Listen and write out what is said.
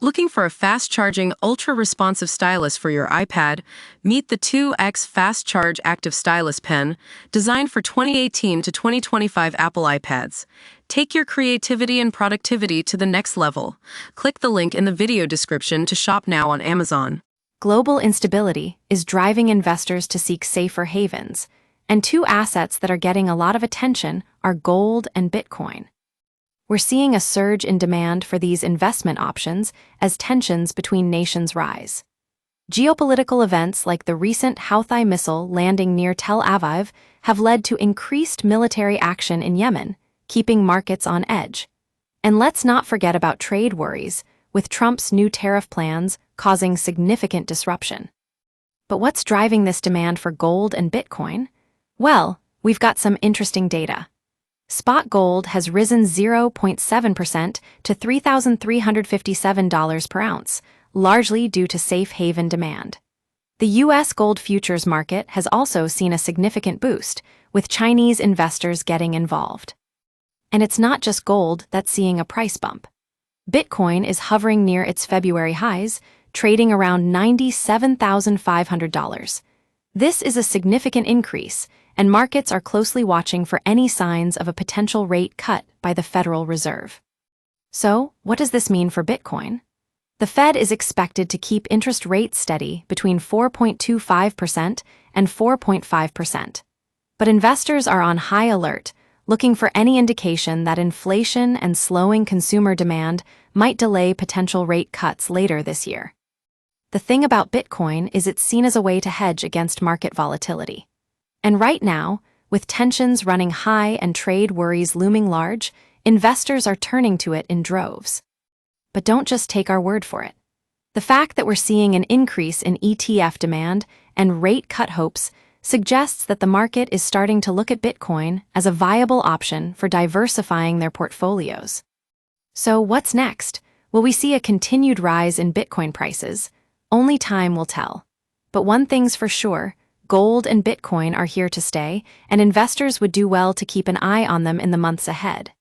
Looking for a fast-charging, ultra-responsive stylus for your iPad? Meet the 2X Fast Charge Active Stylus Pen, designed for 2018 to 2025 Apple iPads. Take your creativity and productivity to the next level. Click the link in the video description to shop now on Amazon. Global instability is driving investors to seek safer havens, and two assets that are getting a lot of attention are gold and Bitcoin. We're seeing a surge in demand for these investment options as tensions between nations rise. Geopolitical events like the recent Houthi missile landing near Tel Aviv have led to increased military action in Yemen, keeping markets on edge. And let's not forget about trade worries, with Trump's new tariff plans causing significant disruption. But what's driving this demand for gold and Bitcoin? Well, we've got some interesting data. Spot gold has risen 0.7% to $3,357 per ounce, largely due to safe haven demand. The U.S. gold futures market has also seen a significant boost, with Chinese investors getting involved. And it's not just gold that's seeing a price bump. Bitcoin is hovering near its February highs, trading around $97,500. This is a significant increase, and markets are closely watching for any signs of a potential rate cut by the Federal Reserve. So, what does this mean for Bitcoin? The Fed is expected to keep interest rates steady between 4.25% and 4.5%. But investors are on high alert, looking for any indication that inflation and slowing consumer demand might delay potential rate cuts later this year. The thing about Bitcoin is it's seen as a way to hedge against market volatility. And right now, with tensions running high and trade worries looming large, investors are turning to it in droves. But don't just take our word for it. The fact that we're seeing an increase in ETF demand and rate cut hopes suggests that the market is starting to look at Bitcoin as a viable option for diversifying their portfolios. So what's next? Will we see a continued rise in Bitcoin prices? Only time will tell. But one thing's for sure, gold and Bitcoin are here to stay, and investors would do well to keep an eye on them in the months ahead.